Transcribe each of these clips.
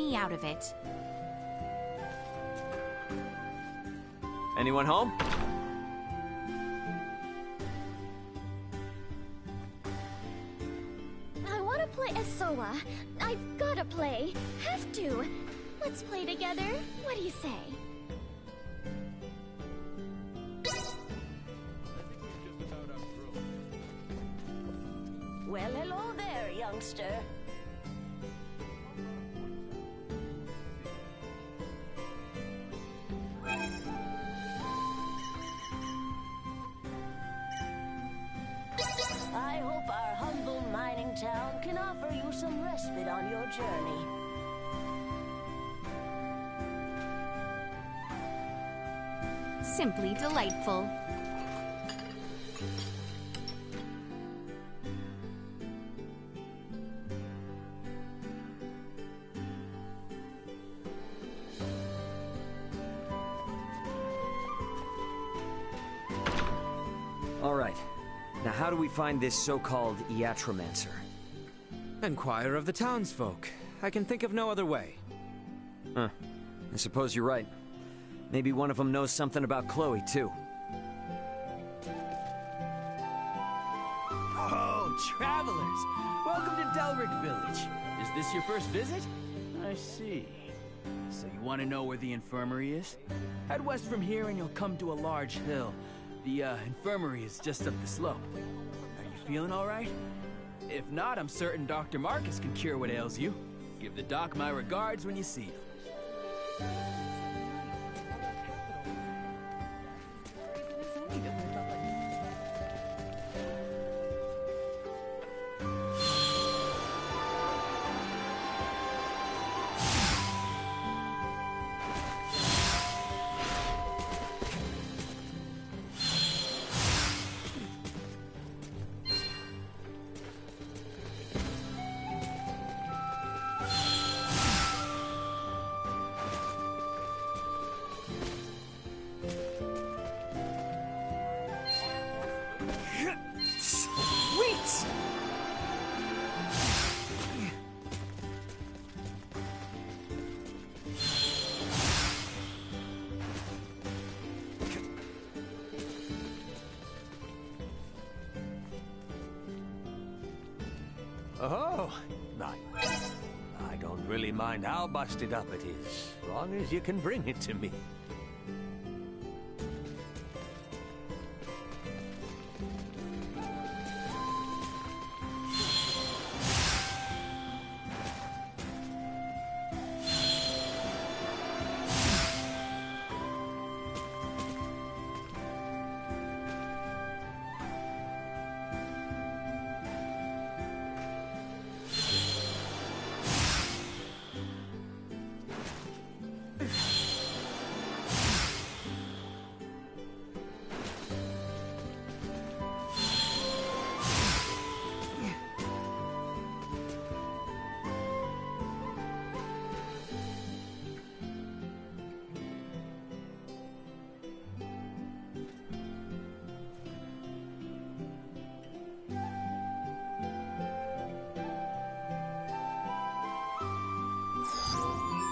me out of it. Anyone home? I want to play Asoa. I've gotta play. Have to. Let's play together. What do you say? Well, hello there, youngster. I hope our humble mining town can offer you some respite on your journey. Simply delightful. All right. Now how do we find this so-called Iatromancer? Inquire of the townsfolk. I can think of no other way. Huh. I suppose you're right. Maybe one of them knows something about Chloe, too. Oh, travelers! Welcome to Delric Village. Is this your first visit? I see. So you want to know where the infirmary is? Head west from here and you'll come to a large hill. The infirmary is just up the slope. Are you feeling all right? If not, I'm certain Dr. Marcus can cure what ails you. Give the doc my regards when you see him. Sweet! Oh, I don't really mind how busted up it is, as long as you can bring it to me.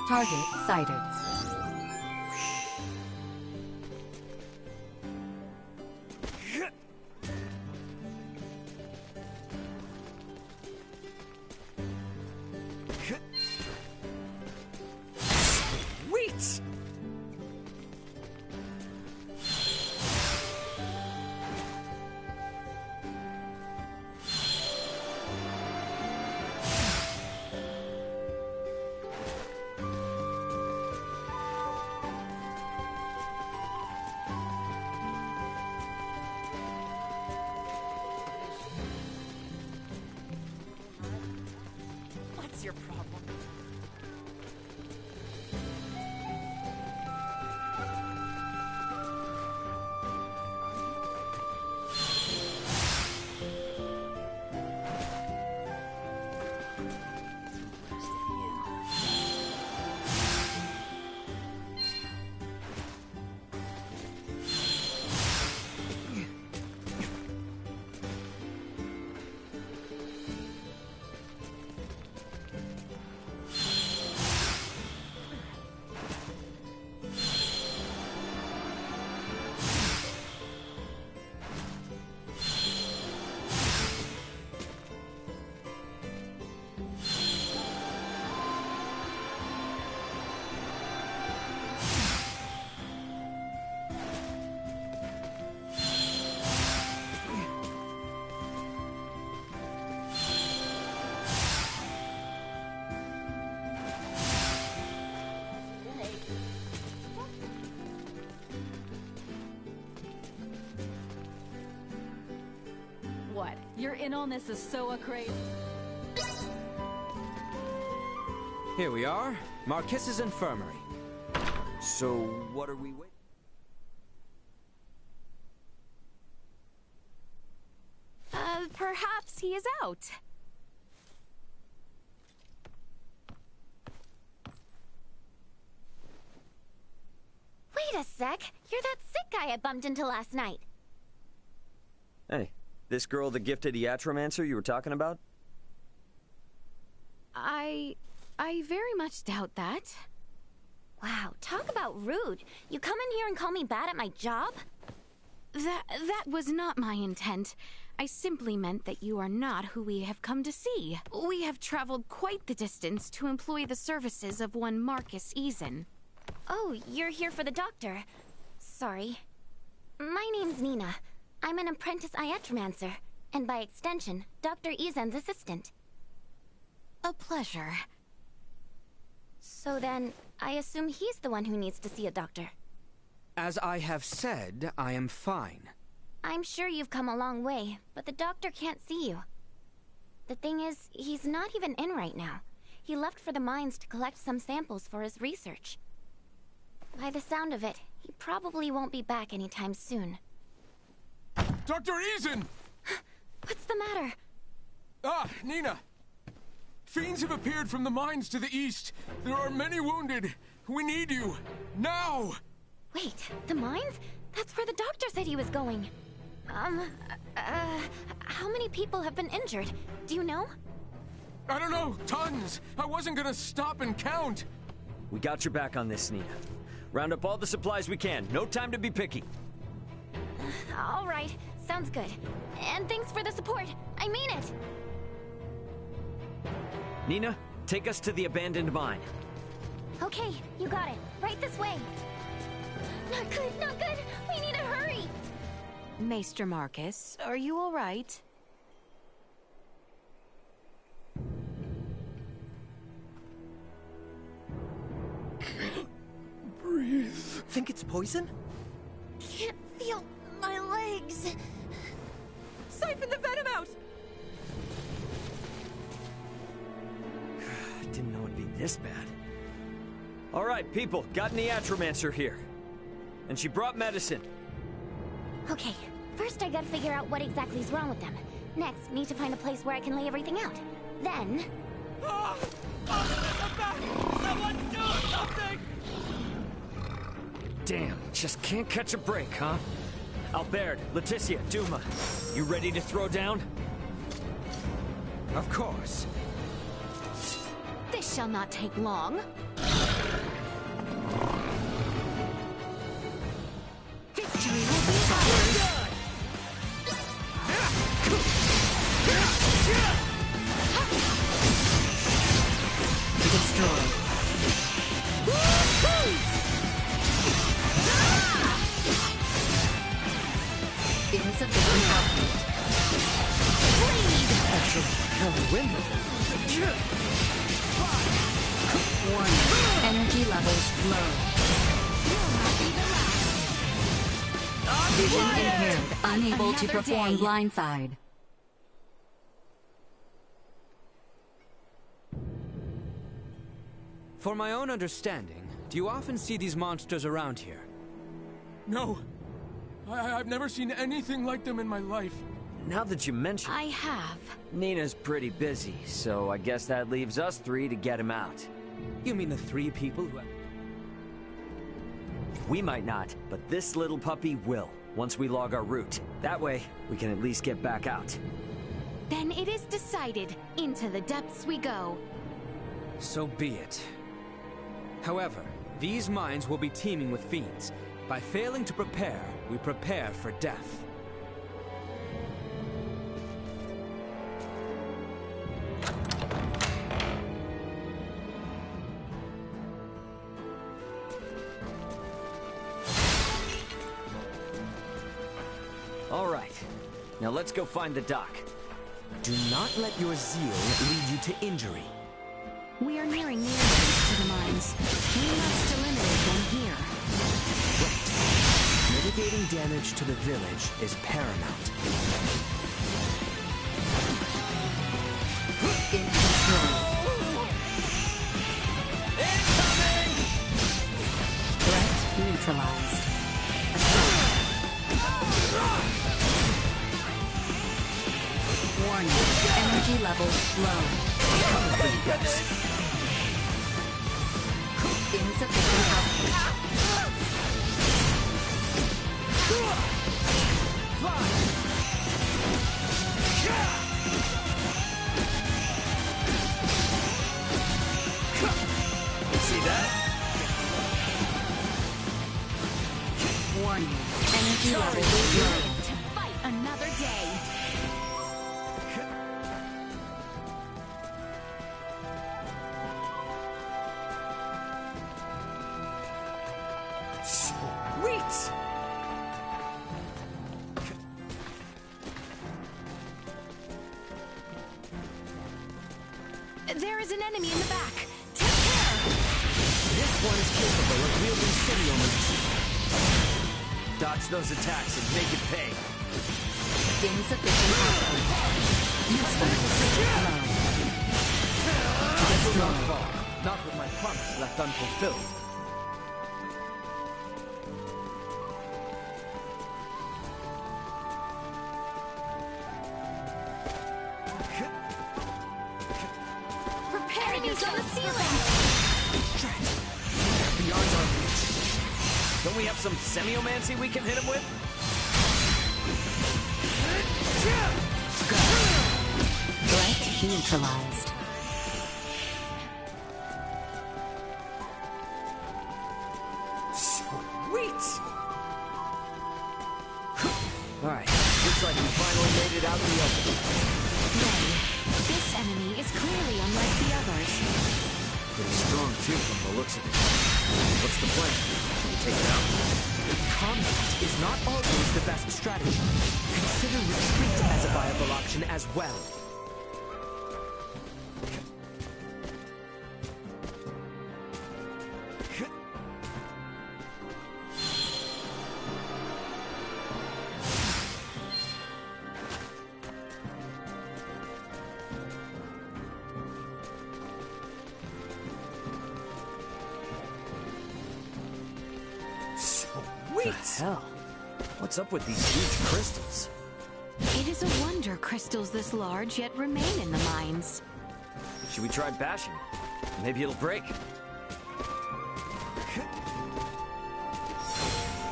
Target sighted. Sweet! Your in on this is so crazy. Here we are, Marquis's infirmary. So, what are we waiting? Perhaps he is out. Wait a sec. You're that sick guy I bumped into last night. Hey, this girl, the gifted iatromancer you were talking about? I very much doubt that. Wow, talk about rude. You come in here and call me bad at my job? That was not my intent. I simply meant that you are not who we have come to see. We have traveled quite the distance to employ the services of one Marcus Eason. Oh, you're here for the doctor. Sorry. My name's Nina. I'm an apprentice iatromancer, and by extension, Dr. Eason's assistant. A pleasure. So then, I assume he's the one who needs to see a doctor. As I have said, I am fine. I'm sure you've come a long way, but the doctor can't see you. The thing is, he's not even in right now. He left for the mines to collect some samples for his research. By the sound of it, he probably won't be back anytime soon. Dr. Eason! What's the matter? Ah, Nina! Fiends have appeared from the mines to the east. There are many wounded. We need you. Now! Wait, the mines? That's where the doctor said he was going. How many people have been injured? Do you know? I don't know. Tons. I wasn't gonna stop and count. We got your back on this, Nina. Round up all the supplies we can. No time to be picky. All right. Sounds good. And thanks for the support. I mean it. Nina, take us to the abandoned mine. Okay, you got it. Right this way. Not good, not good. We need to hurry. Maester Marcus, are you all right? Breathe. Think it's poison? Can't feel my legs. Siphon the venom out! Didn't know it'd be this bad. All right, people, got an iatromancer here. And she brought medicine. Okay, first I gotta figure out what exactly is wrong with them. Next, need to find a place where I can lay everything out. Then... Someone do something! Damn, just can't catch a break, huh? Albert, Leticia, Duma, you ready to throw down? Of course. This shall not take long. Victory will be ours! Destroyed. Insufficient output. Warning. Energy levels low. Vision impaired. Unable to Another perform day. blindside. For my own understanding, do you often see these monsters around here? No. I've never seen anything like them in my life. Now that you mention I have. Nina's pretty busy, so I guess that leaves us three to get him out. You mean the three people who... We might not, but this little puppy will, once we log our route. That way, we can at least get back out. Then it is decided. Into the depths we go. So be it. However, these mines will be teeming with fiends. By failing to prepare, we prepare for death. All right, now let's go find the dock. Do not let your zeal lead you to injury. We are nearing the entrance to the mines. We must eliminate them here. Mitigating damage to the village is paramount. Incoming! Threat neutralized. Assault. Warning. Energy levels low. Coming for you guys. Insufficient output. See that? Warning. Energy levels low. To fight another day. Sweet! There is an enemy in the back. Take care! This one is capable of wielding semiomancy. Dodge those attacks and make it pay. Insufficient output. Usefulness low. Not far. Not with my promise left unfulfilled. Prepare enemies on the ceiling! Beyond our reach. Don't we have some semiomancy we can hit him with? Threat neutralized. Sweet! Alright, looks like we finally made it out in the open. Ray, this enemy is clearly unlike the others. Pretty strong too from the looks of it. What's the plan? Should we take it out? Combat is not always the best strategy. Consider retreat as a viable option as well. What the hell? What's up with these huge crystals? It is a wonder crystals this large yet remain in the mines. Should we try bashing? Maybe it'll break.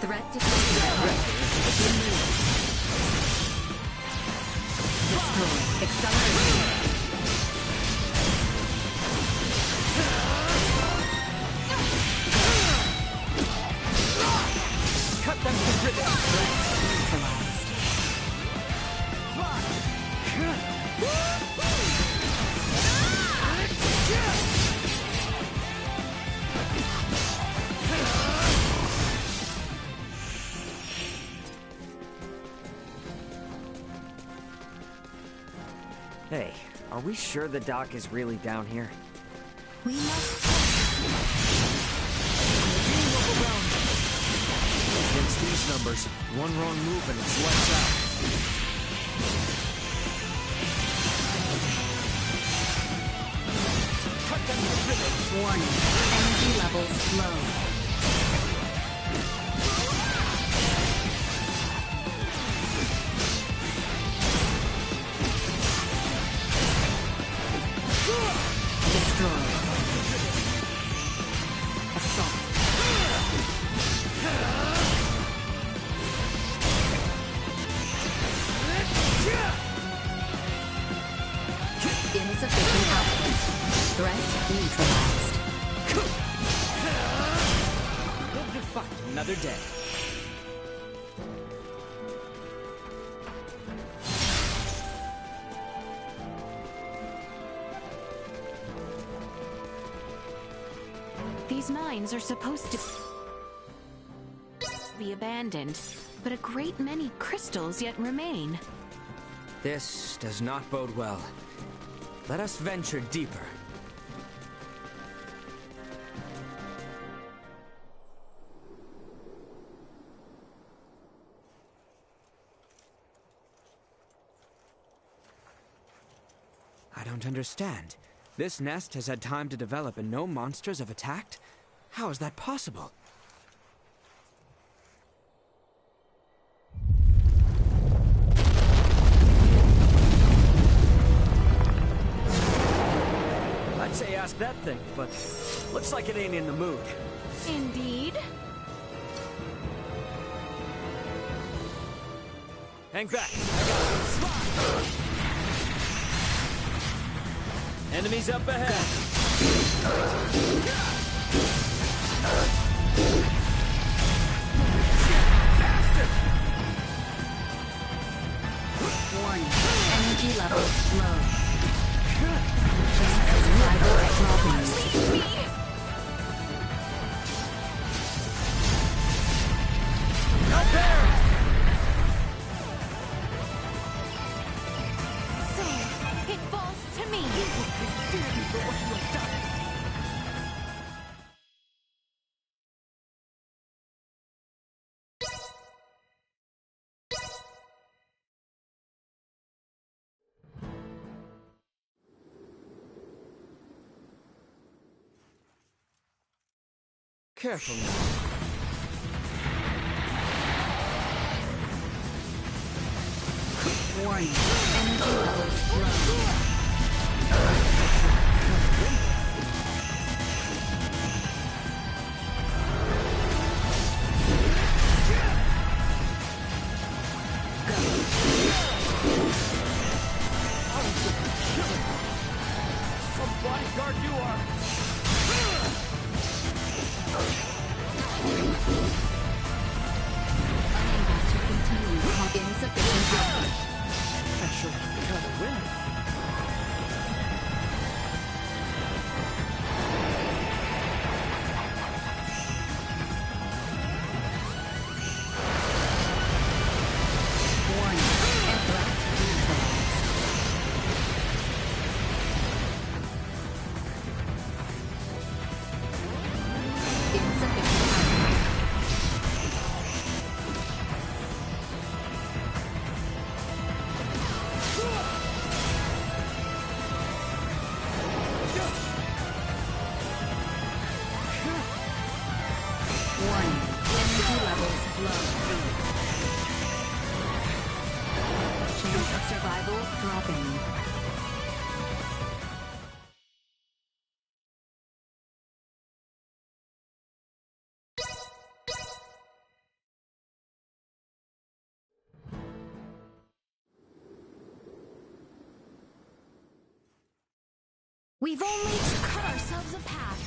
Threat detected. Destroy. Accelerate. Cut them to ribbons! Neutralized. Hey, are we sure the dock is really down here? We must Against these numbers, one wrong move and it's lights out. Cut them to ribbons! Warning. Energy levels low. Destroy. Assault. Insufficient output. Threat neutralized. Live to fight another day. These mines are supposed to be abandoned, but a great many crystals yet remain. This does not bode well. Let us venture deeper. I don't don't understand. This nest has had time to develop and no monsters have attacked? How is that possible? I'd say ask that thing, but looks like it ain't in the mood. Indeed. Hang back. I got it. Slide! Enemies up ahead. Warning. Energy levels low. Chance of survival dropping. Leave me! Out there! So, it falls to me. Careful now. Warning. Energy levels low. Some bodyguard you are! Unable to continue. Insufficient output. I sure become a winner. Warning. Abrupt neutralized. Insufficient output. Warning. Energy levels low. Chance of survival dropping. We've only to cut ourselves a path.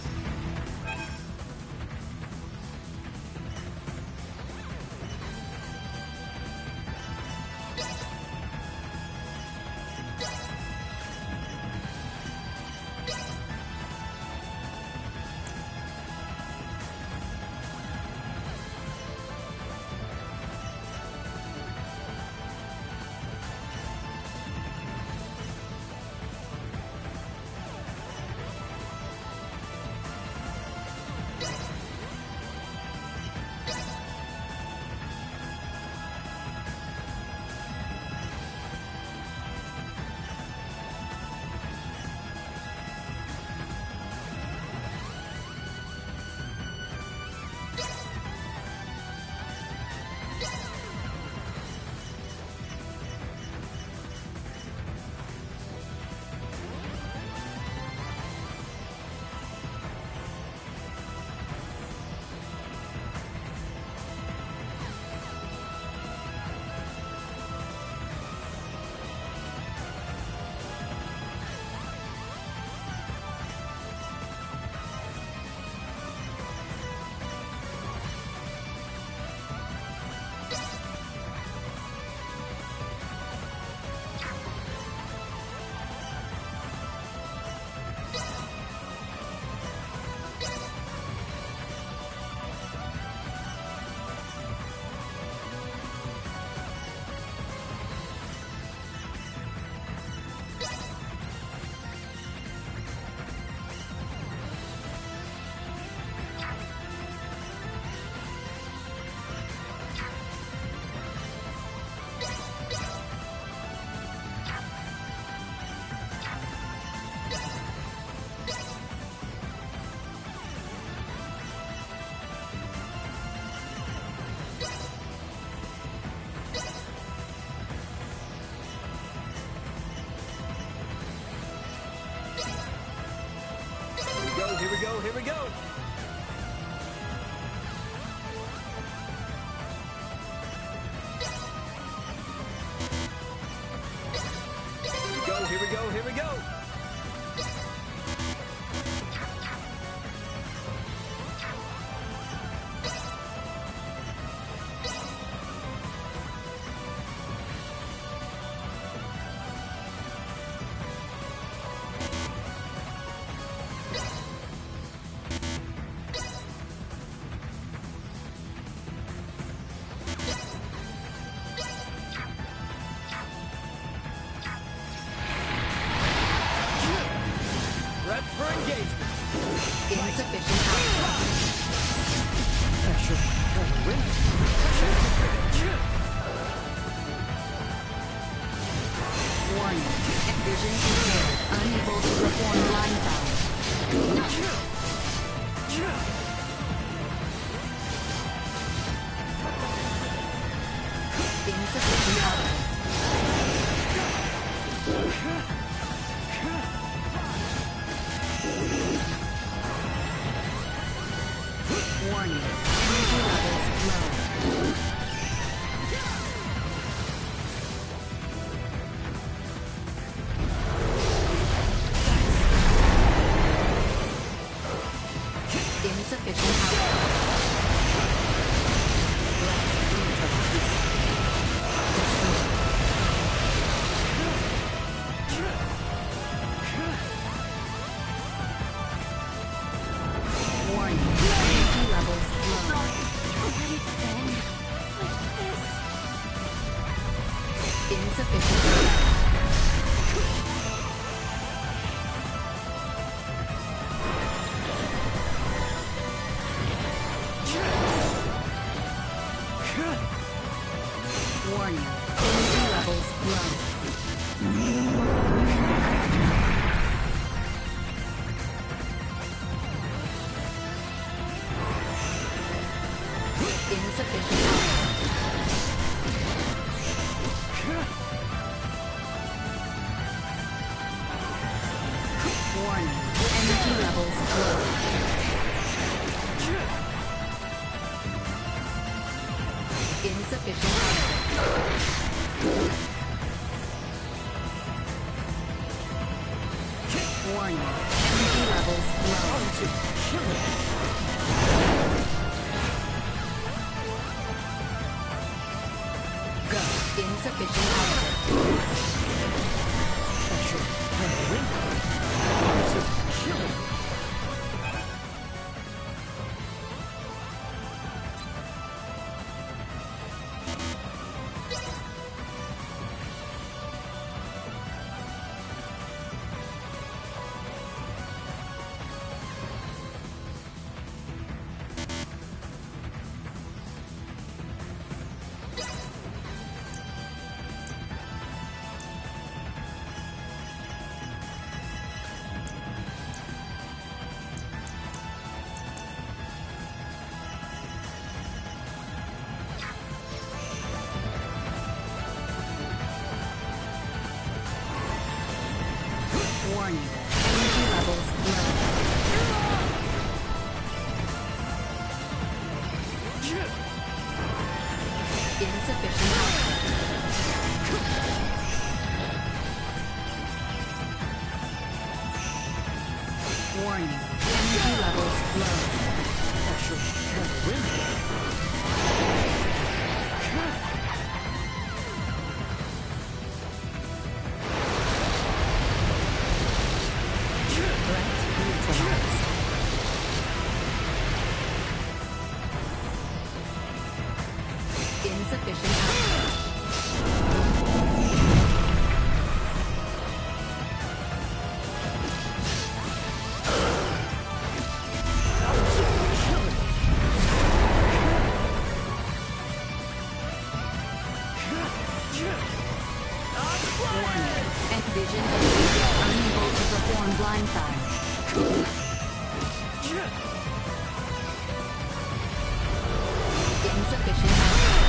go, here we go. Here we go, here we go. For engagement. Insufficient output. Pressure for the win. Warning. Vision impaired. Unable to perform line foul. Insufficient output. Warning. Energy levels low. Insufficient Warning. Energy levels low. Insufficient Warning. Energy levels low. Insufficient Warning. Energy levels low. Insufficient Warning. Energy levels low. Go. Insufficient output. Pressure for the win. Warning. Energy levels low. Insufficient output. Warning. Energy levels low. Pressure for the win. Insufficient output. Warning. Vision unable to perform blind fire. Insufficient output.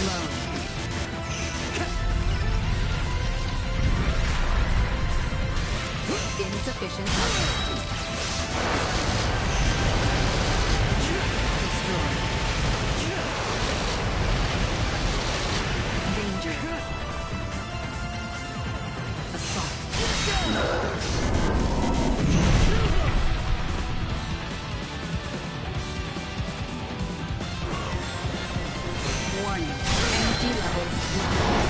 low. Insufficient output. Destroyed. Danger. Assault. Warning. Energy levels low.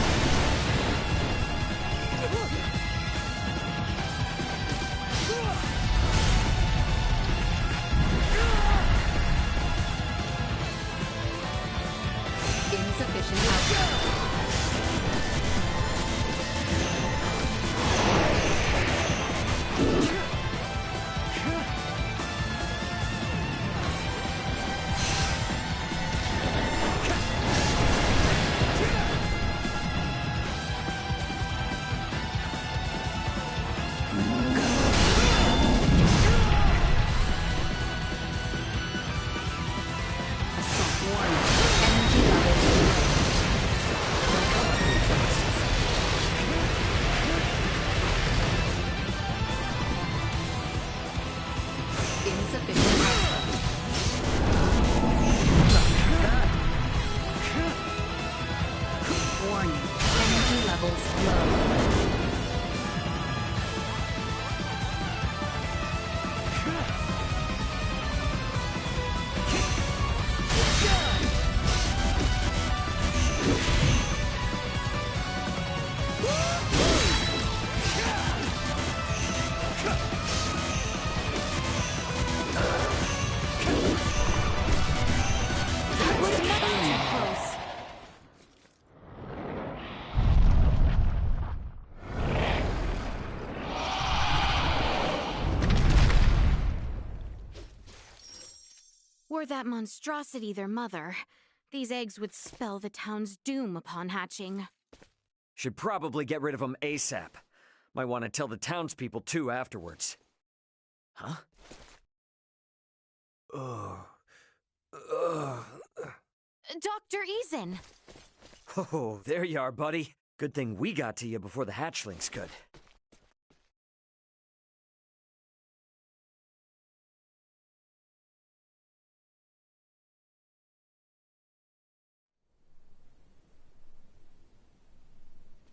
Insufficient output. Were that monstrosity their mother, these eggs would spell the town's doom upon hatching. Should probably get rid of them ASAP. Might want to tell the townspeople too afterwards. Huh? Dr. Eason! Oh, there you are, buddy. Good thing we got to you before the hatchlings could.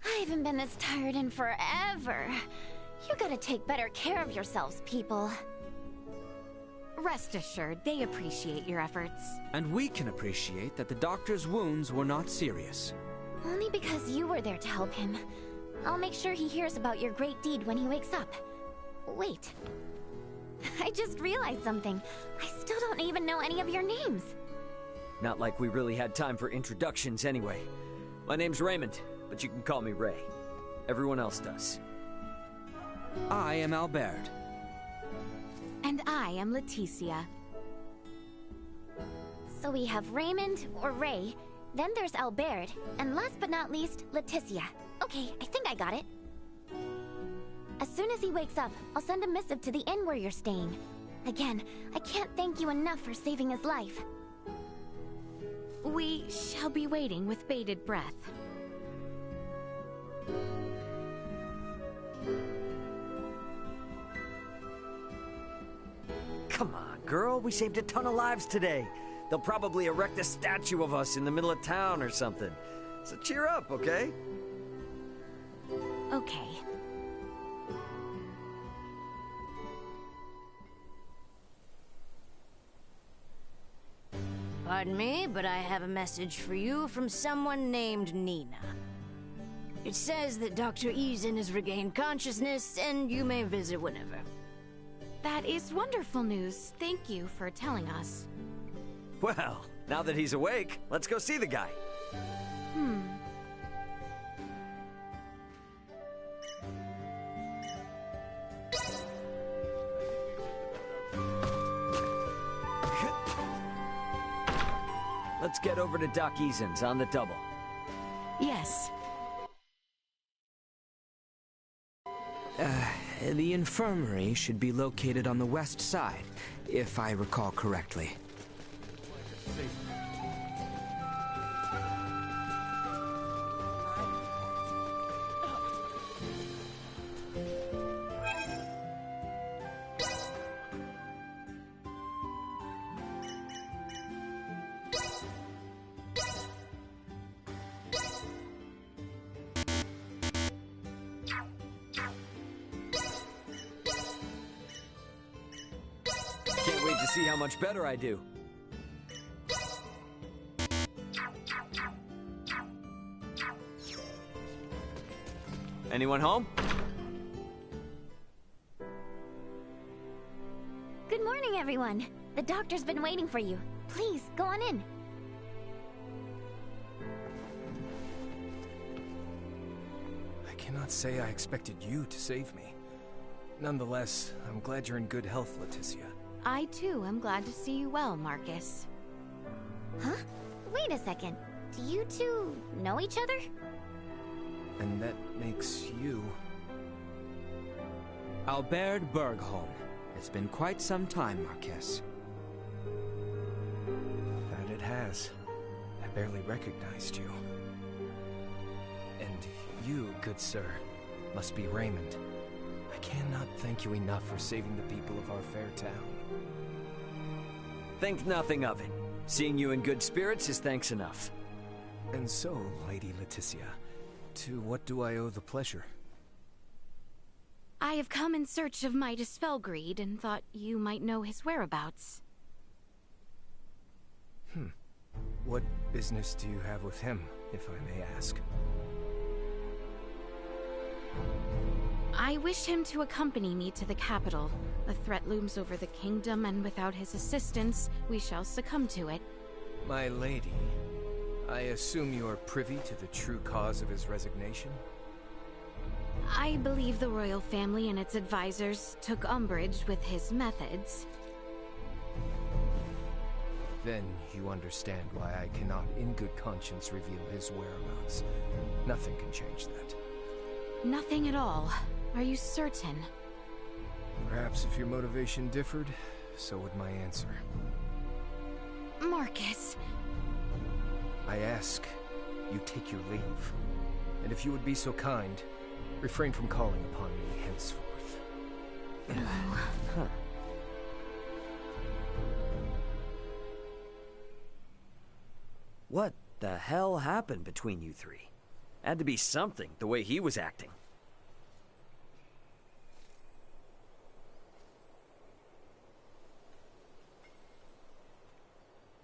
I haven't been this tired in forever. You gotta take better care of yourselves, people. Rest assured, they appreciate your efforts. And we can appreciate that the doctor's wounds were not serious. Only because you were there to help him. I'll make sure he hears about your great deed when he wakes up. Wait. I just realized something. I still don't even know any of your names. Not like we really had time for introductions anyway. My name's Raymond, but you can call me Ray. Everyone else does. I am Albert. And I am Leticia. So we have Raymond, or Ray, then there's Albert, and last but not least, Leticia. Okay, I think I got it. As soon as he wakes up, I'll send a missive to the inn where you're staying. Again, I can't thank you enough for saving his life. We shall be waiting with bated breath. Come on, girl. We saved a ton of lives today. They'll probably erect a statue of us in the middle of town or something. So cheer up, okay? Okay. Pardon me, but I have a message for you from someone named Nina. It says that Dr. Eason has regained consciousness, and you may visit whenever. That is wonderful news. Thank you for telling us. Well, now that he's awake, let's go see the guy. Let's get over to Doc Eason's on the double. Yes. The infirmary should be located on the west side, if I recall correctly. see how much better I do. Anyone home? Good morning, everyone. The doctor's been waiting for you. Please, go on in. I cannot say I expected you to save me. Nonetheless, I'm glad you're in good health, Leticia. I too am glad to see you well, Marcus. Huh? Wait a second. Do you two know each other? And that makes you... Albert Bergholm. It's been quite some time, Marquess. That it has. I barely recognized you. And you, good sir, must be Raymond. I cannot thank you enough for saving the people of our fair town. Think nothing of it. Seeing you in good spirits is thanks enough. And so, Lady Leticia, to what do I owe the pleasure? I have come in search of Midas Felgreed and thought you might know his whereabouts. What business do you have with him, if I may ask? I wish him to accompany me to the capital. A threat looms over the kingdom, and without his assistance, we shall succumb to it. My lady, I assume you are privy to the true cause of his resignation? I believe the royal family and its advisors took umbrage with his methods. Then you understand why I cannot in good conscience reveal his whereabouts. Nothing can change that. Nothing at all. Are you certain? Perhaps if your motivation differed, so would my answer. Marcus. I ask, you take your leave. And if you would be so kind, refrain from calling upon me henceforth. Huh. What the hell happened between you three? Had to be something, the way he was acting.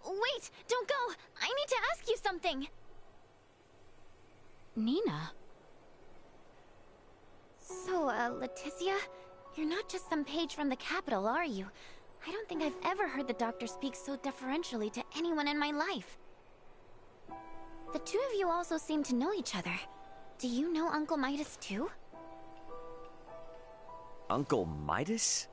Wait! Don't go! I need to ask you something! Nina? So, Leticia, you're not just some page from the capital, are you? I don't think I've ever heard the doctor speak so deferentially to anyone in my life. The two of you also seem to know each other. Do you know Uncle Midas too? Uncle Midas?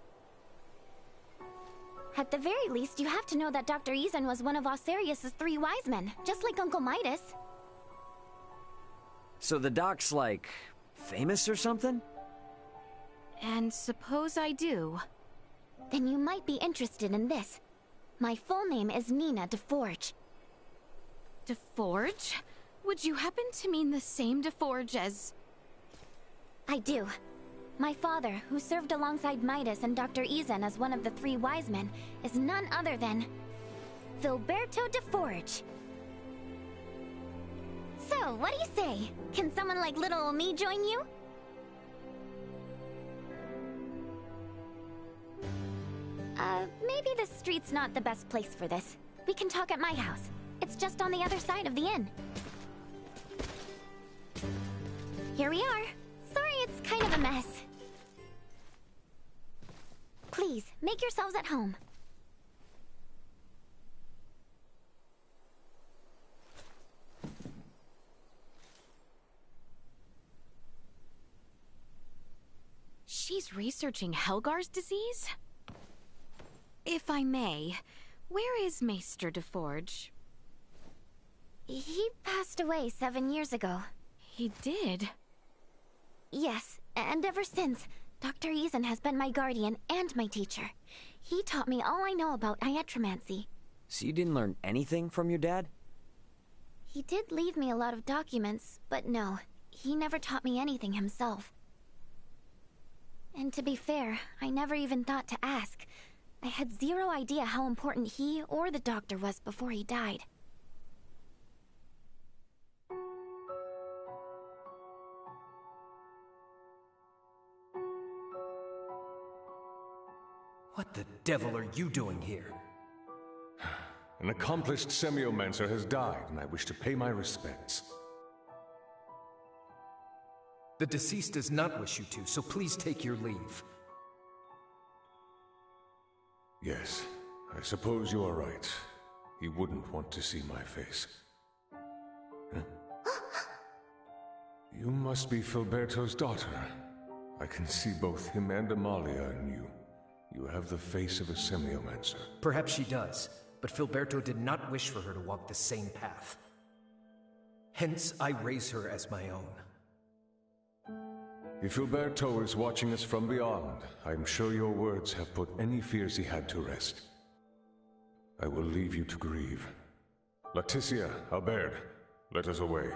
At the very least, you have to know that Dr. Eason was one of Osarius's 3 wise men, just like Uncle Midas. So the doc's like, famous or something? And suppose I do. Then you might be interested in this. My full name is Nina DeForge. DeForge? Would you happen to mean the same DeForge as... I do. My father, who served alongside Midas and Dr. Eason as one of the 3 wise men, is none other than... Filberto DeForge. So, what do you say? Can someone like little ol' me join you? Maybe the street's not the best place for this. We can talk at my house. It's just on the other side of the inn. Here we are. Sorry it's kind of a mess. Please, make yourselves at home. She's researching Helgar's disease? If I may, where is Maester DeForge? He passed away 7 years ago. He did? Yes, and ever since, Dr. Eason has been my guardian and my teacher. He taught me all I know about iatromancy. So you didn't learn anything from your dad? He did leave me a lot of documents, but no, he never taught me anything himself. And to be fair, I never even thought to ask. I had zero idea how important he or the doctor was before he died. What the devil are you doing here? An accomplished semiomancer has died, and I wish to pay my respects. The deceased does not wish you to, so please take your leave. Yes, I suppose you are right. He wouldn't want to see my face. Huh? You must be Filberto's daughter. I can see both him and Amalia in you. You have the face of a semiomancer. Perhaps she does, but Filberto did not wish for her to walk the same path. Hence, I raise her as my own. If Filberto is watching us from beyond, I'm sure your words have put any fears he had to rest. I will leave you to grieve. Leticia, Albert, let us away.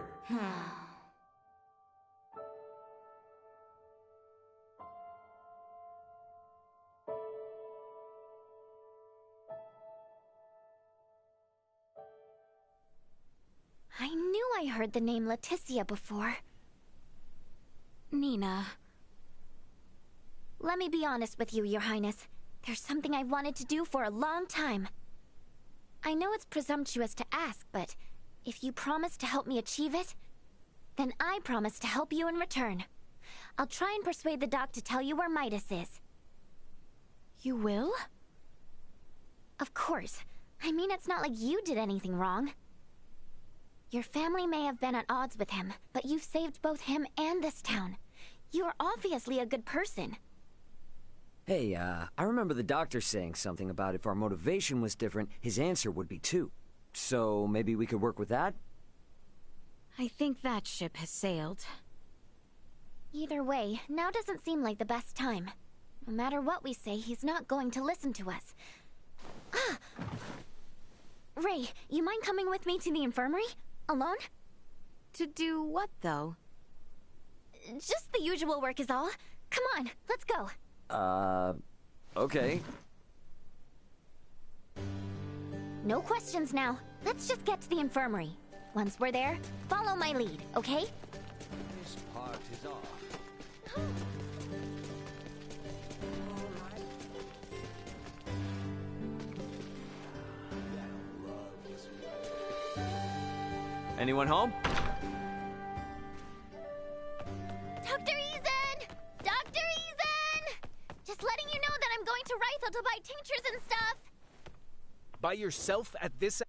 I knew I heard the name Leticia before. Nina. Let me be honest with you, Your Highness. There's something I've wanted to do for a long time. I know it's presumptuous to ask, but if you promise to help me achieve it, then I promise to help you in return. I'll try and persuade the doc to tell you where Midas is. You will? Of course. I mean, it's not like you did anything wrong. Your family may have been at odds with him, but you've saved both him and this town. You are obviously a good person. Hey, I remember the doctor saying something about if our motivation was different, his answer would be too. So maybe we could work with that? I think that ship has sailed. Either way, now doesn't seem like the best time. No matter what we say, he's not going to listen to us. Ah! Ray, you mind coming with me to the infirmary? Alone? To do what, though? Just the usual work is all. Come on, let's go. Okay. No questions now. Let's just get to the infirmary. Once we're there, follow my lead, okay? This part is off. Anyone home? Dr. Eason! Dr. Eason! Just letting you know that I'm going to Rythel to buy tinctures and stuff. By yourself at this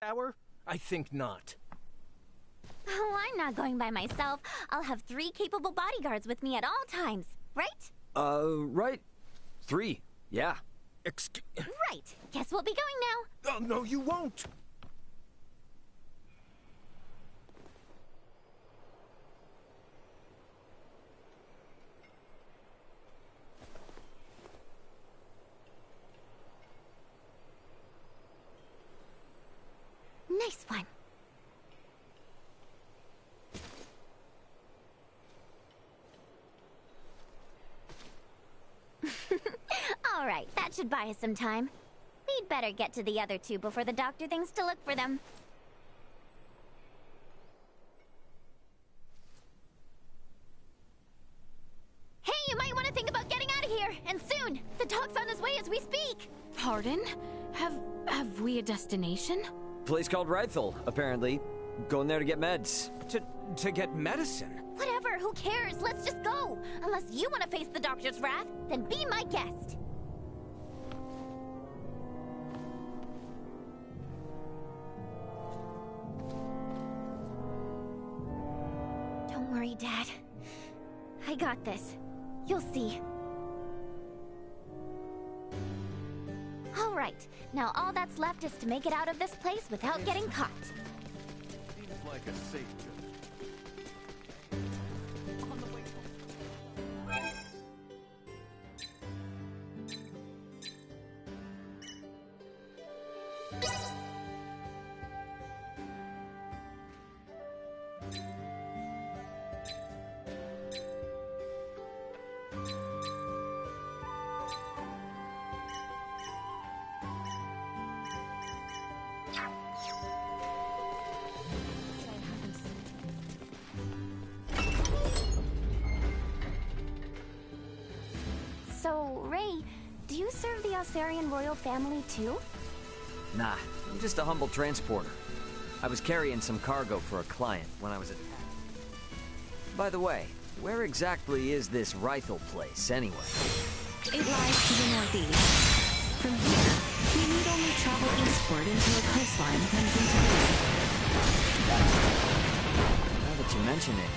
Hour? I think not. Oh, I'm not going by myself. I'll have 3 capable bodyguards with me at all times, right? Right. 3. Yeah. Right. Guess we'll be going now. Oh, no, you won't. Nice one. All right, that should buy us some time. We'd better get to the other 2 before the doctor thinks to look for them. Hey, you might want to think about getting out of here, and soon! The doc's on his way as we speak! Pardon? Have we a destination? Place called Rifle, apparently. Going there to get meds. To get medicine? Whatever, who cares? Let's just go! Unless you want to face the doctor's wrath, then be my guest! Don't worry, Dad. I got this. You'll see. All right, now all that's left is to make it out of this place without getting caught. Seems like a safe job. So, Ray, do you serve the Alcerian royal family too? Nah, I'm just a humble transporter. I was carrying some cargo for a client when I was attacked. By the way, where exactly is this Rifle place, anyway? It lies to the northeast. From here, we need only travel eastward until a coastline comes into view. Now that you mention it,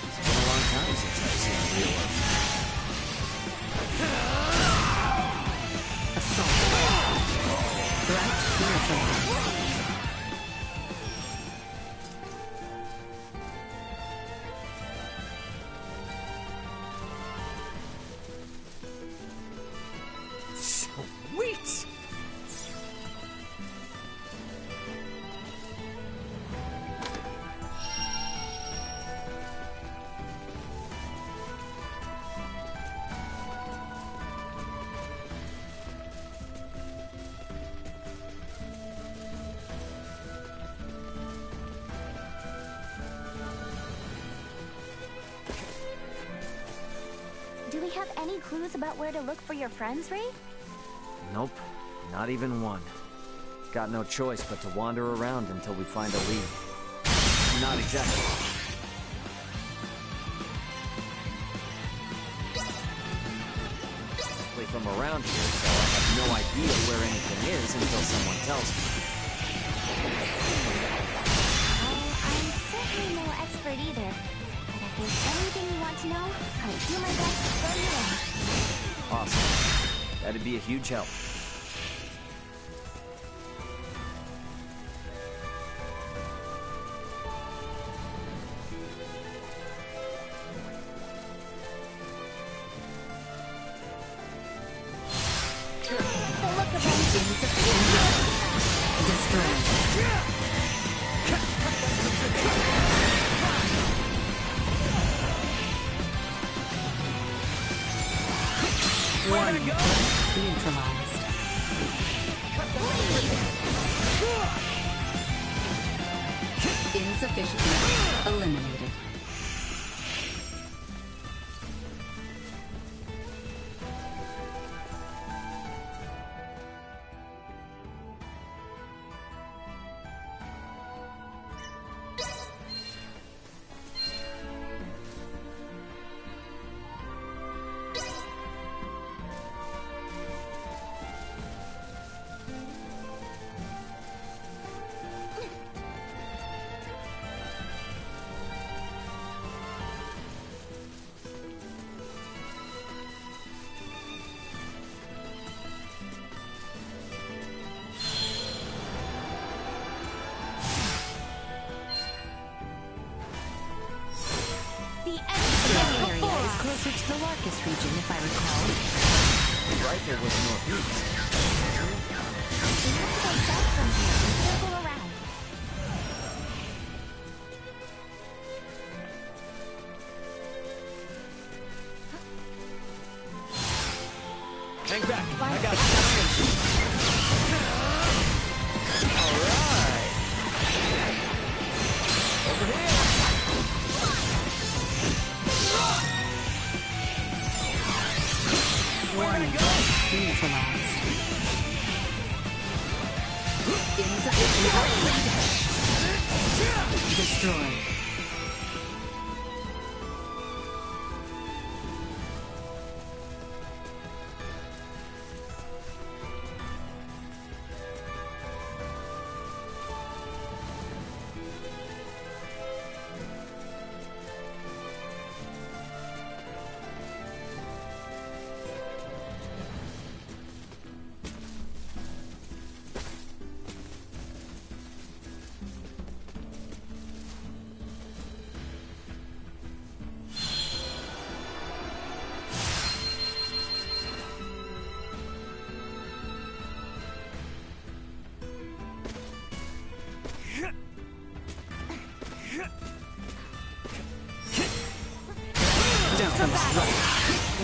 it's been a long time since I've seen real life. Assault. Threat neutralized. Sweet! Do we have any clues about where to look for your friends, Ray? Nope, not even one. Got no choice but to wander around until we find a lead. Not exactly. From around here, so I have no idea where anything is until someone tells me. Well, I'm certainly no expert either. But if there's anything you want to know, I'll do my best to fill you in. Awesome. That'd be a huge help. Neutralized. Insufficient. Eliminated. was northeast. We have to go south from here and circle around. Hang back. I got it. All right. Over here. Warning. Neutralized. Insufficient output. Destroyed.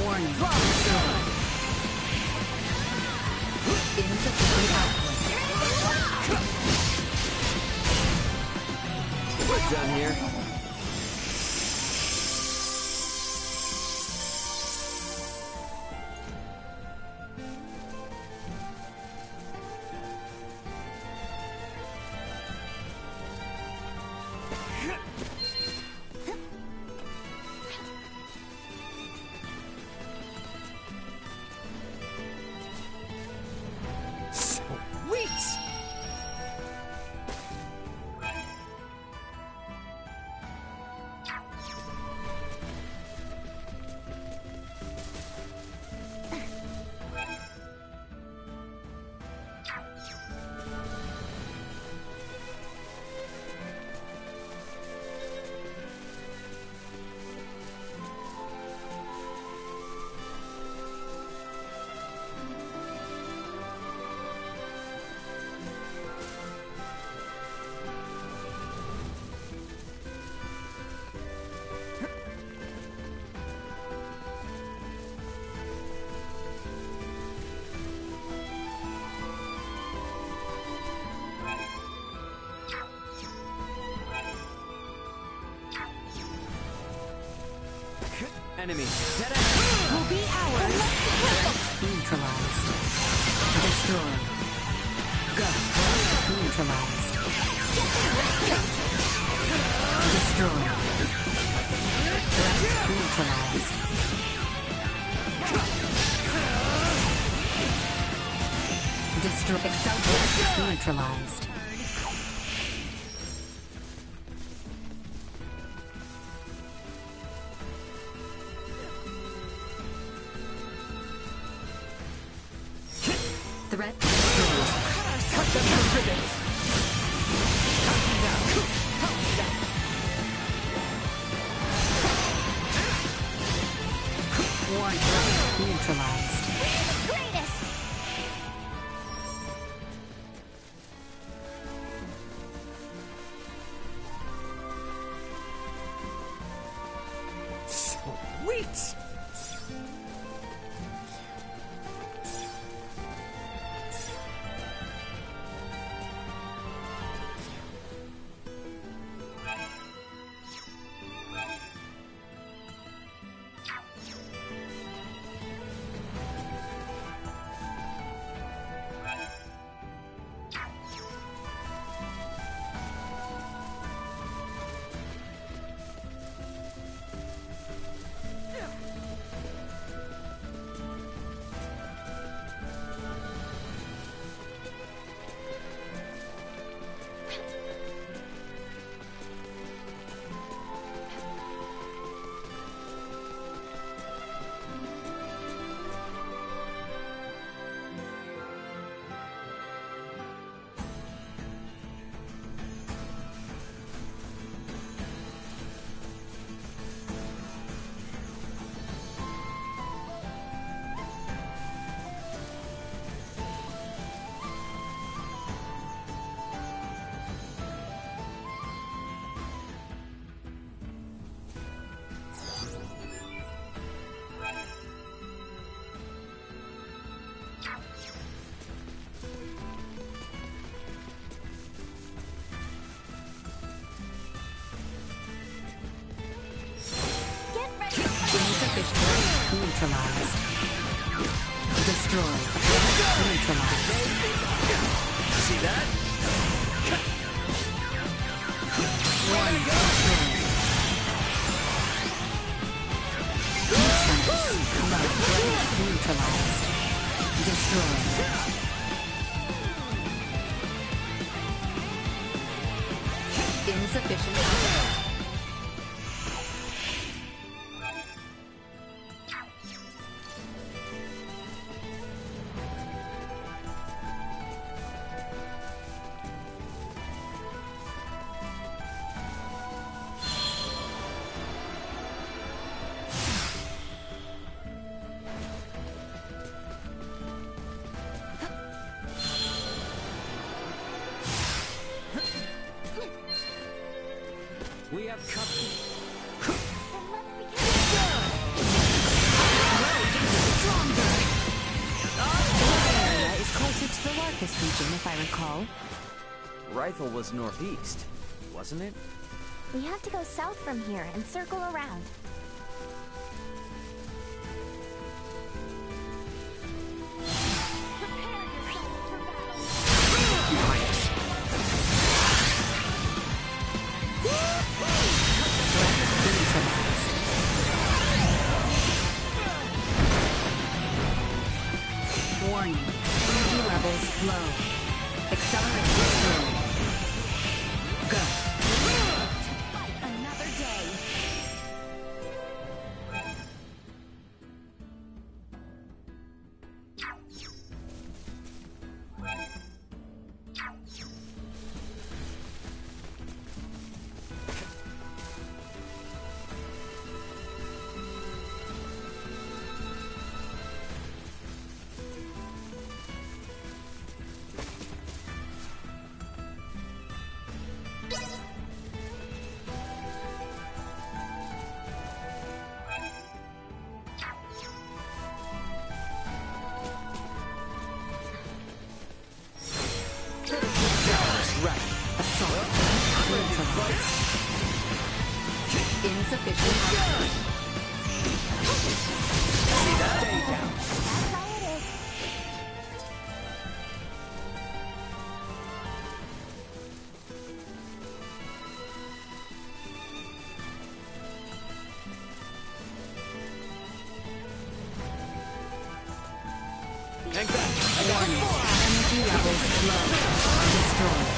Warning. Insufficient output. We're done here. Enemy. Dead end. Will be ours. Neutralized. Destroyed. Go. Neutralized. Destroyed. Neutralized. Destroy. Excelsior. Neutralized. Threat destroyed. Cut them to ribbons. Warning. Neutralized. Greatest! Sweet! Neutralized. Destroyed. Neutralized. See that? Warning. Destroyed. Neutralized. Destroyed. Insufficient power. We have company. Area is closer to the Larkus region, if I recall. Rifle was northeast, wasn't it? We have to go south from here and circle around. Warning. Energy levels low. Accelerate destroy. Go. Another day. Insufficient power. See that? Stay down. That's all it is. Hang back. Warning. Energy levels low. Destroyed.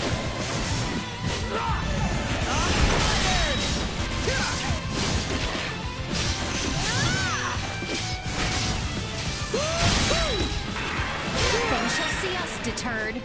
They shall see us deterred.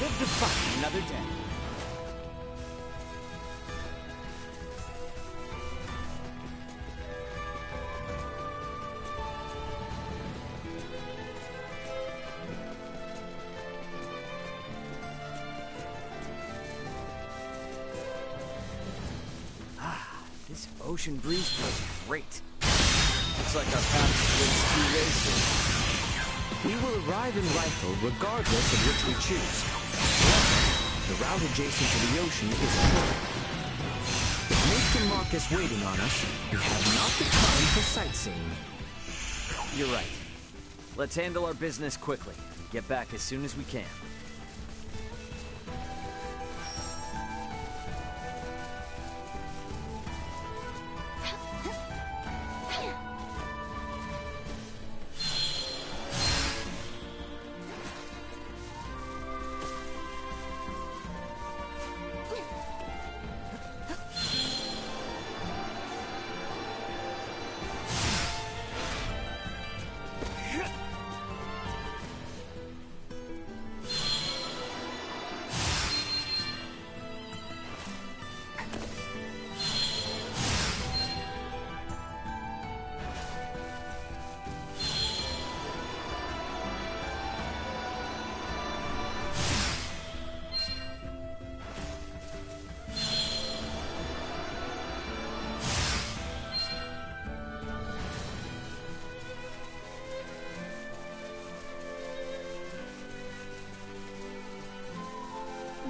Live to fight another day. This ocean breeze feels great. Looks like our path splits two ways here. We will arrive in Rifle regardless of which we choose. The route adjacent to the ocean is short. With Mist and Marcus waiting on us, we have not the time for sightseeing. You're right. Let's handle our business quickly and get back as soon as we can.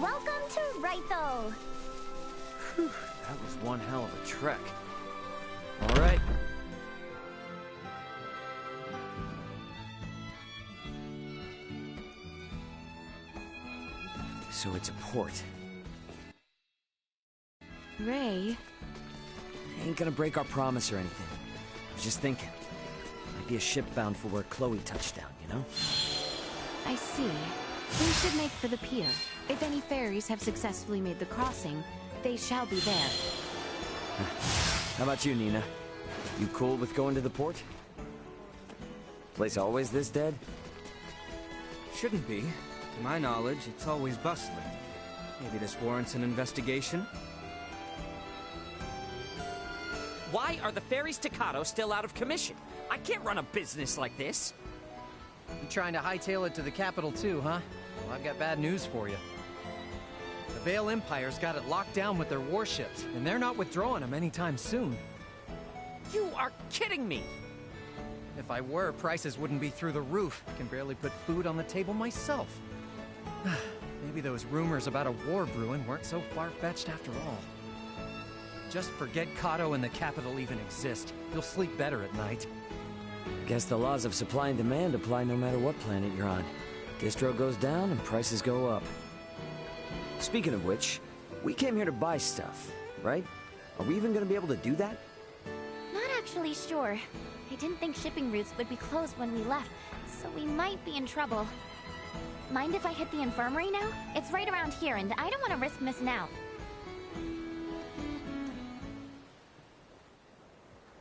Welcome to Rythel. Whew, that was one hell of a trek. All right. So it's a port. Ray, Ain't gonna break our promise or anything. I was just thinking. Might be a ship bound for where Chloe touched down, you know? I see. We should make for the pier. If any ferries have successfully made the crossing, they shall be there. How about you, Nina? You cool with going to the port? Place always this dead? Shouldn't be. To my knowledge, it's always bustling. Maybe this warrants an investigation? Why are the ferries to Kato still out of commission? I can't run a business like this. You trying to hightail it to the capital too, huh? Well, I've got bad news for you. The Vale Empire's got it locked down with their warships, and they're not withdrawing them anytime soon. You are kidding me! If I were, prices wouldn't be through the roof. I can barely put food on the table myself. Maybe those rumors about a war brewing weren't so far-fetched after all. Just forget Kato and the capital even exist. You'll sleep better at night. Guess the laws of supply and demand apply no matter what planet you're on. Distro goes down and prices go up. Speaking of which, we came here to buy stuff, right? Are we even gonna be able to do that? Not actually sure. I didn't think shipping routes would be closed when we left, so we might be in trouble. Mind if I hit the infirmary now? It's right around here, and I don't want to risk missing out.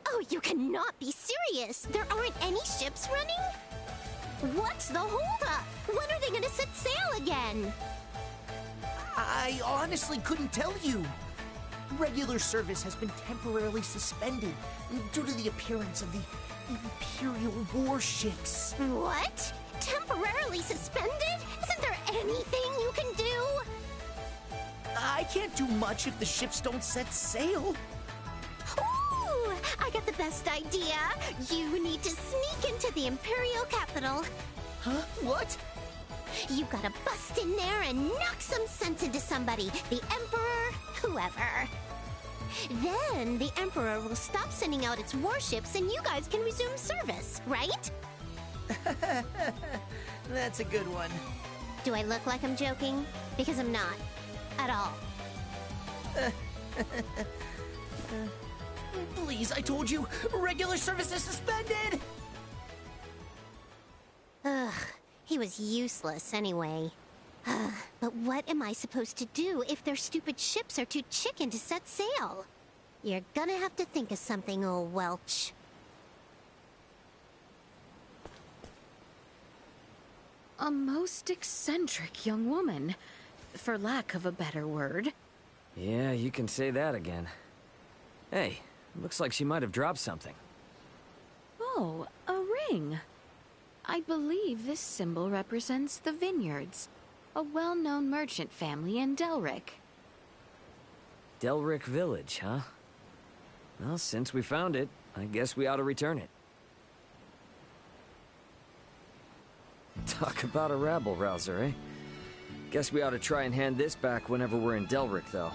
Oh, you cannot be serious! There aren't any ships running? What's the holdup? When are they gonna set sail again? I honestly couldn't tell you. Regular service has been temporarily suspended due to the appearance of the Imperial warships. What? Temporarily suspended? Isn't there anything you can do? I can't do much if the ships don't set sail. Ooh, I got the best idea. You need to sneak into the Imperial capital. Huh? What? You gotta bust in there and knock some sense into somebody. The Emperor, whoever. Then the Emperor will stop sending out its warships and you guys can resume service, right? That's a good one. Do I look like I'm joking? Because I'm not. At all. Please, I told you, regular service is suspended! Ugh, he was useless anyway. But what am I supposed to do if their stupid ships are too chicken to set sail? You're gonna have to think of something, old Welch. a most eccentric young woman, for lack of a better word. Yeah, you can say that again. Hey, looks like she might have dropped something. Oh, a ring. I believe this symbol represents the Vineyards, a well-known merchant family in Delric. Delric Village, huh? Well, since we found it, I guess we ought to return it. Talk about a rabble-rouser, eh? Guess we ought to try and hand this back whenever we're in Delric, though.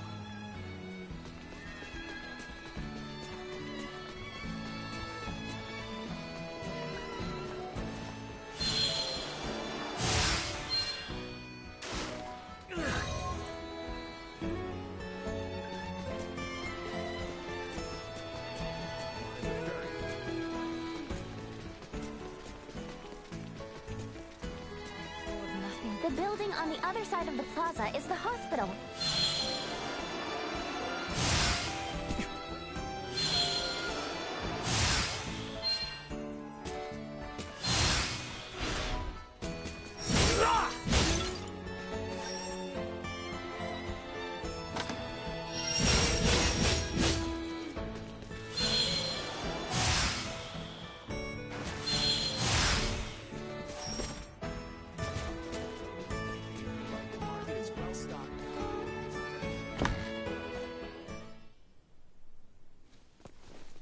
The building on the other side of the plaza is the hospital.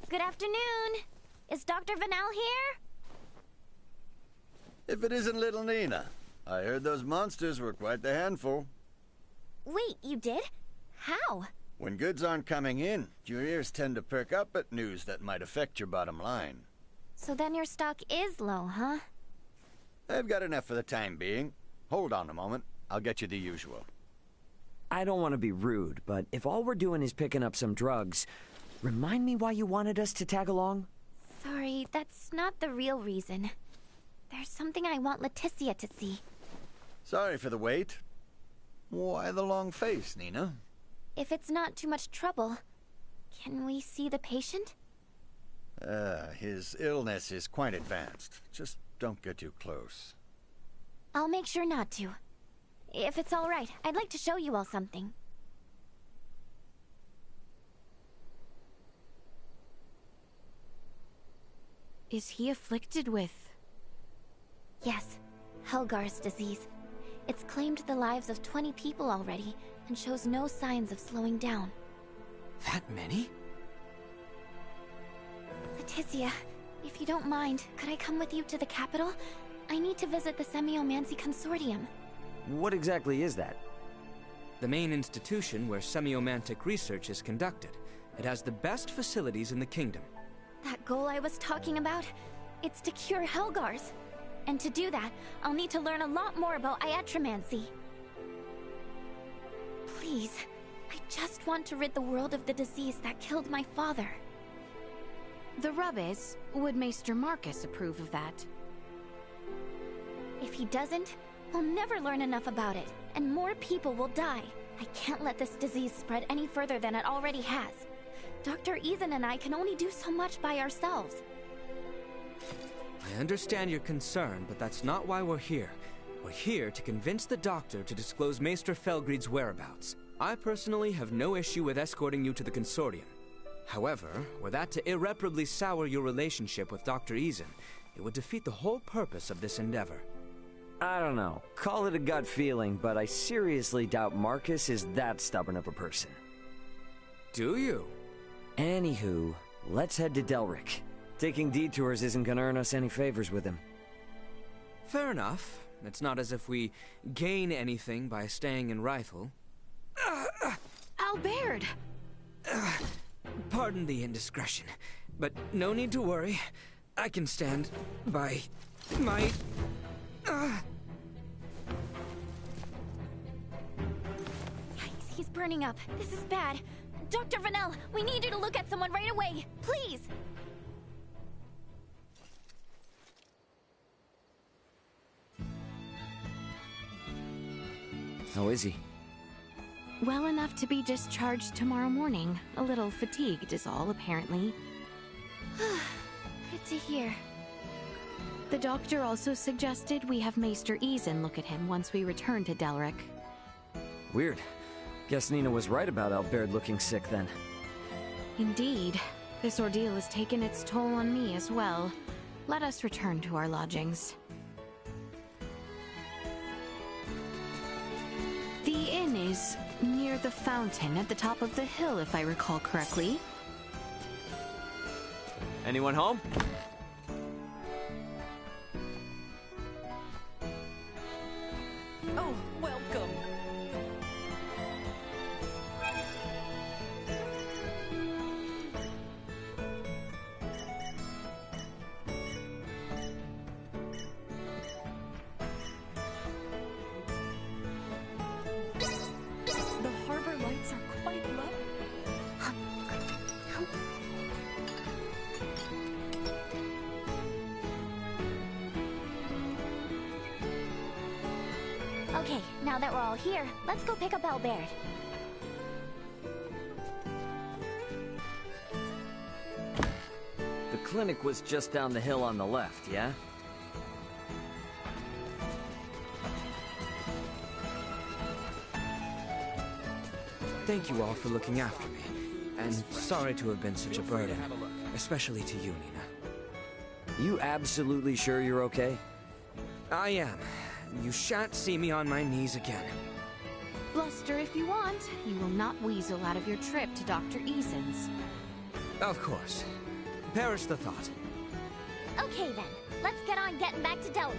Good afternoon. Is Dr. Vanel here? If it isn't little Nina. I heard those monsters were quite the handful. Wait, you did? How? When goods aren't coming in, your ears tend to perk up at news that might affect your bottom line. So then your stock is low, huh? I've got enough for the time being. Hold on a moment. I'll get you the usual. I don't want to be rude, but if all we're doing is picking up some drugs, remind me why you wanted us to tag along? Sorry, that's not the real reason. There's something I want Leticia to see. Sorry for the wait. Why the long face, Nina? If it's not too much trouble, can we see the patient? His illness is quite advanced. Just don't get too close. I'll make sure not to. If it's all right, I'd like to show you all something. Is he afflicted with... Yes, Helgar's disease. It's claimed the lives of 20 people already, and shows no signs of slowing down. That many? Leticia, if you don't mind, could I come with you to the capital? I need to visit the Semiomancy Consortium. What exactly is that? The main institution where semiomantic research is conducted. It has the best facilities in the kingdom. That goal I was talking about? It's to cure Helgars. And to do that, I'll need to learn a lot more about iatromancy. Please, I just want to rid the world of the disease that killed my father. The rub is, would Maester Marcus approve of that? If he doesn't, we'll never learn enough about it, and more people will die. I can't let this disease spread any further than it already has. Dr. Ethan and I can only do so much by ourselves. I understand your concern, but that's not why we're here. We're here to convince the doctor to disclose Maester Felgreid's whereabouts. I personally have no issue with escorting you to the consortium. However, were that to irreparably sour your relationship with Dr. Eason, it would defeat the whole purpose of this endeavor. I don't know. Call it a gut feeling, but I seriously doubt Marcus is that stubborn of a person. Do you? Anywho, let's head to Delric. Taking detours isn't gonna earn us any favors with him. Fair enough. It's not as if we gain anything by staying in Rifle. Albert! Pardon the indiscretion, but no need to worry. I can stand by my... Yikes, he's burning up. This is bad. Dr. Vanel, we need you to look at someone right away. Please! How is he? Well enough to be discharged tomorrow morning. A little fatigued is all, apparently. Good to hear. The doctor also suggested we have Maester Eason look at him once we return to Delric. Weird. Guess Nina was right about Albert looking sick then. Indeed. This ordeal has taken its toll on me as well. Let us return to our lodgings. The inn is near the fountain at the top of the hill, if I recall correctly. Anyone home? Oh, welcome. The harbor lights are quite low. Okay, now that we're all here, let's go pick up Albert. The clinic was just down the hill on the left, yeah? Thank you all for looking after me, and sorry to have been such a burden, especially to you, Nina. You absolutely sure you're okay? I am. You shan't see me on my knees again. Bluster if you want. You will not weasel out of your trip to Dr. Eason's. Of course. Perish the thought. Okay then, let's get on getting back to Delric.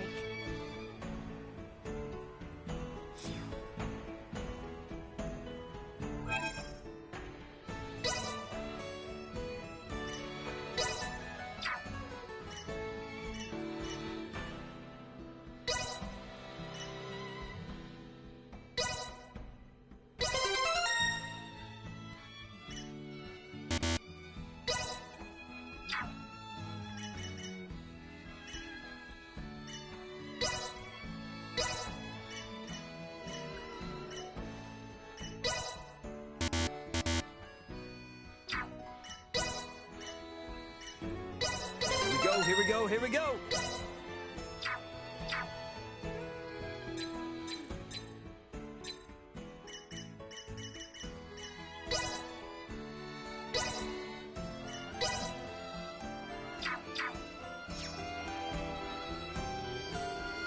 here we go, here we go!